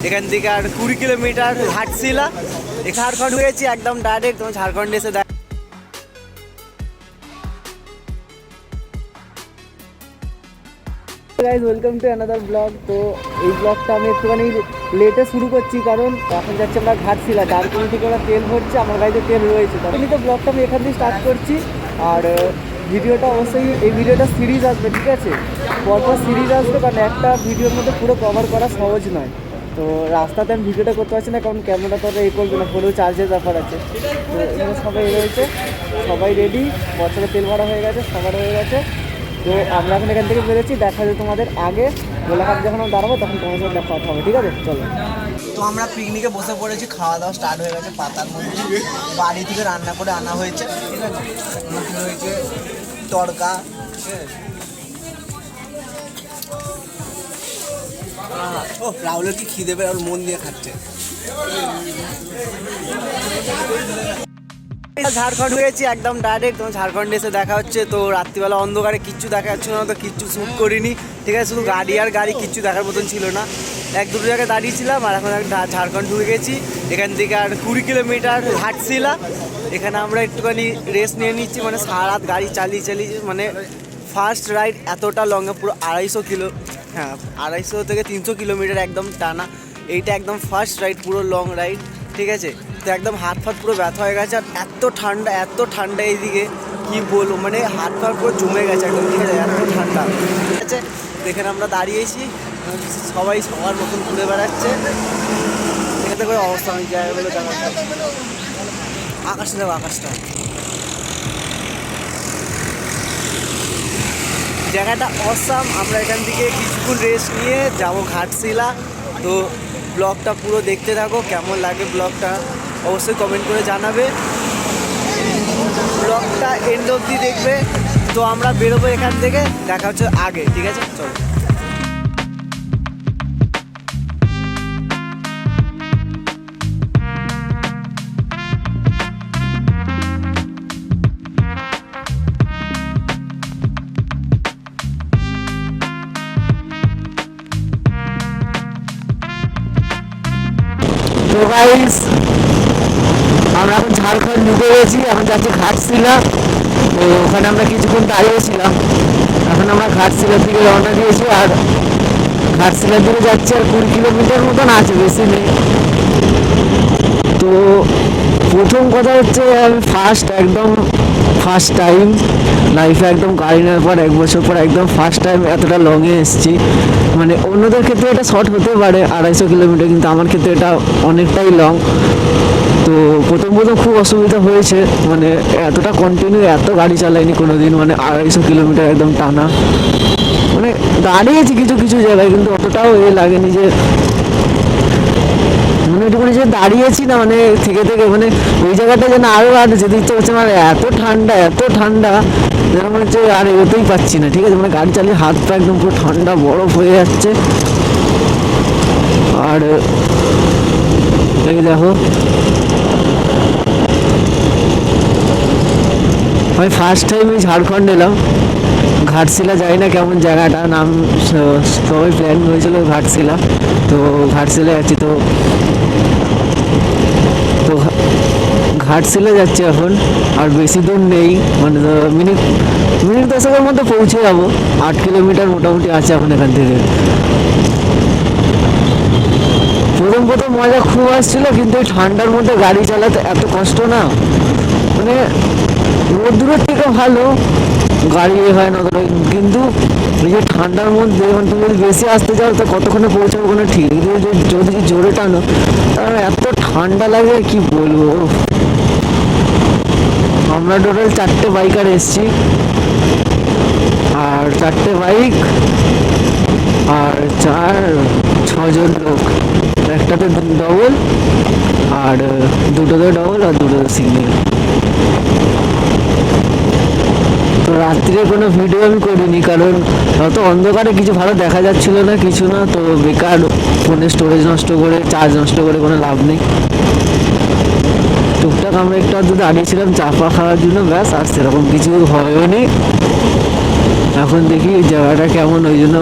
এখান থেকে আর 20 কিলোমিটার হাঁটছিলাম। ঝাড়খণ্ড হয়েছি একদম ডাইরেক্ট, তোমার ঝাড়খণ্ড এসে দেখ। Guys welcome to another blog. তো এই ব্লগটা আমি একটুখানি লেটে শুরু করছি, কারণ এখন যাচ্ছে আমরা ঘাটশিলা, ঝাড়খণ্ড থেকে ওরা তেল ভরছে, আমার গাড়িতে তেল রয়েছে। তখনই তো ব্লগটা আমি এখান থেকে স্টার্ট করছি। আর ভিডিওটা অবশ্যই, এই ভিডিওটা সিরিজ আসবে, ঠিক আছে, পরপর সিরিজ আসবে, কারণ একটা ভিডিওর মধ্যে পুরো কভার করা সহজ নয়। তো রাস্তাতে আমি ভিডিওটা করতে পারছি না, কারণ ক্যামেরা তো এই করবে না, ফোনেও চার্জের ব্যাপার আছে। তো এখানে সবাই রয়েছে, সবাই রেডি, বছরে তেল ভরা হয়ে গেছে, সবার হয়ে গেছে। তো আমরা এখন এখান থেকে বেরোচ্ছি, দেখা যাবে তোমাদের আগে গোলাঘাট যখন আমরা দাঁড়াবো তখন তোমার সাথে দেখা হবে, ঠিক আছে? চলো। তো আমরা পিকনিকে বসে পড়েছি, খাওয়া দাওয়া স্টার্ট হয়ে গেছে। পাতার মধ্যে বাড়ি থেকে রান্না করে আনা হয়েছে, ঠিক আছে, রুটি হয়েছে, তড়কা, ও রাহুলের কি খিদে পেয়ে ওর মন দিয়ে খাচ্ছে। ঝাড়খণ্ড হয়েছি একদম ডাইরেক্ট, তোমার ঝাড়খণ্ড এসে দেখা হচ্ছে। তো রাত্রিবেলা অন্ধকারে কিচ্ছু দেখা যাচ্ছে না, তো কিচ্ছু শ্যুট করিনি, ঠিক আছে, শুধু গাড়ি আর গাড়ি, কিচ্ছু দেখার মতন ছিল না। এক দুটো জায়গায় দাঁড়িয়েছিলাম, আর এখন ঝাড়খণ্ড ঢুকে গেছি। এখান থেকে আর 20 কিলোমিটার হাঁটছিলাম। এখানে আমরা একটুখানি রেস্ট নিয়ে নিচ্ছি, মানে সারা রাত গাড়ি চালিয়ে চালিয়ে, মানে ফার্স্ট রাইড এতটা লংয়ে, পুরো 250 কিলো, হ্যাঁ 250 থেকে 300 কিলোমিটার একদম টানা। এইটা একদম ফার্স্ট রাইড, পুরো লং রাইড, ঠিক আছে। তো একদম হাত ফাত পুরো ব্যথা হয়ে গেছে, আর এত ঠান্ডা এইদিকে কি বলবো, মানে হাত ফাত পুরো জমে গেছে একদম, ঠিক আছে, এত ঠান্ডা, ঠিক আছে। এখানে আমরা দাঁড়িয়েছি, সবাই সবার মতন ঘুরে বেড়াচ্ছে। এখানে করে অবস্থা অনেক জায়গাগুলো দেখা, আকাশটা দেখো, আকাশটা, জায়গাটা অসাম। আমরা এখান থেকে কিছুক্ষণ রেস্ট নিয়ে যাবো ঘাটশিলা। তো ব্লগটা পুরো দেখতে থাকো, কেমন লাগে ব্লগটা অবশ্যই কমেন্ট করে জানাবে, ব্লগটা এন্ড অবধি দেখবে। তো আমরা বেরোবো এখান থেকে, দেখা হচ্ছে আগে, ঠিক আছে, চলো। তো গাইস আমরা এখন ঝাড়খণ্ড ঢুকে গেছি, এখন যাচ্ছি ঘাটশিলা। তো ওখানে আমরা কিছুক্ষণ দাঁড়িয়েছিলাম, এখন আমরা ঘাটশিলার দিকে রওনা দিয়েছি। আর ঘাটশিলার দিকে যাচ্ছি, আর 20 কিলোমিটার মতন আছে, বেশি নেই। তো প্রথম কথা হচ্ছে, আমি ফার্স্ট টাইম লাইফে একদম গাড়ি নেওয়ার পর 1 বছর পর একদম ফার্স্ট টাইম এতটা লংয়ে এসেছি। মানে অন্যদের ক্ষেত্রে এটা শর্ট হতে পারে 250 কিলোমিটার, কিন্তু আমার ক্ষেত্রে এটা অনেকটাই লং। তো প্রথম খুব অসুবিধা হয়েছে, মানে এতটা কন্টিনিউ এত গাড়ি চালাইনি কোনোদিন, মানে 250 কিলোমিটার একদম টানা। মানে দাঁড়িয়েছি কিছু কিছু জায়গায়, কিন্তু অতটাও লাগেনি যে, মানে একটুখানি যে দাঁড়িয়েছি না, মানে থেকে মানে ওই জায়গাটা যেন আরও আর যেতে ইচ্ছে করছে, মানে এত ঠান্ডা যেন মনে হচ্ছে আর এগোতেই পারছি না, ঠিক আছে। মানে গাড়ি চালিয়ে হাত পা একদম পুরো ঠান্ডা বরফ হয়ে যাচ্ছে। আর দেখো, আমি ফার্স্ট টাইম এই ঝাড়খণ্ড এলাম, ঘাটশিলা যাই না কেমন জায়গাটা, নাম সবাই প্ল্যান হয়েছিল ঘাটশিলা, তো ঘাটশিলা যাচ্ছি। তো তো ঘাটশিলা যাচ্ছি এখন, আর বেশি দূর নেই, মানে মিনিট 10-এর মধ্যে পৌঁছে যাবো। 8 কিলোমিটার মোটামুটি আছে এখন এখান থেকে। প্রথম মজা খুব আসছিল, কিন্তু এই ঠান্ডার মধ্যে গাড়ি চালাতে এত কষ্ট না, মানে রোদ্দুরের থেকে ভালো গাড়ি হয় না, কিন্তু এই যে ঠান্ডার মধ্যে তুমি যদি বেশি আসতে যাও তো কতক্ষণে পৌঁছাবো কোনো ঠিক, যদি জোরে টানো তাহলে এত ঠান্ডা লাগে কি বলবো। আমরা টোটাল 4টে বাইকার এসছি, আর 4টে বাইক আর 6জন লোক, একটাতে ডবল, আর দুটোতে ডবল, আর দুটোতে সিঙ্গেল। তো রাত্রিরে কোনো ভিডিও আমি করিনি, কারণ অত অন্ধকারে কিছু ভালো দেখা যাচ্ছিল না, কিছু না, তো বেকার ফোনে স্টোরেজ নষ্ট করে, চার্জ নষ্ট করে কোনো লাভ নেই। টুকটাক আমরা একটু দাঁড়িয়েছিলাম চা ফা খাওয়ার জন্য, ব্যাস, আর সেরকম কিছু হয়ও নি। এখন দেখি জায়গাটা কেমন, ওই জন্য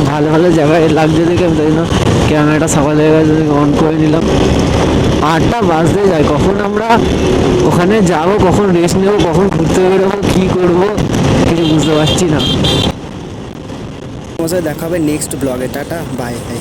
ভালো ভালো জায়গায় লাগছে দেখে আমি তাই জন্য ক্যামেরাটা সকাল হয়ে গেছে অন করে নিলাম। 8টা বাজতে যায়, কখন আমরা ওখানে যাব, কখন রেস্ট নেবো, কখন ঘুরতে বেরোবো, কী করবো কিছু বুঝতে পারছি না। তোমার সাথে দেখা হবে নেক্সট ব্লগে। Tata bye.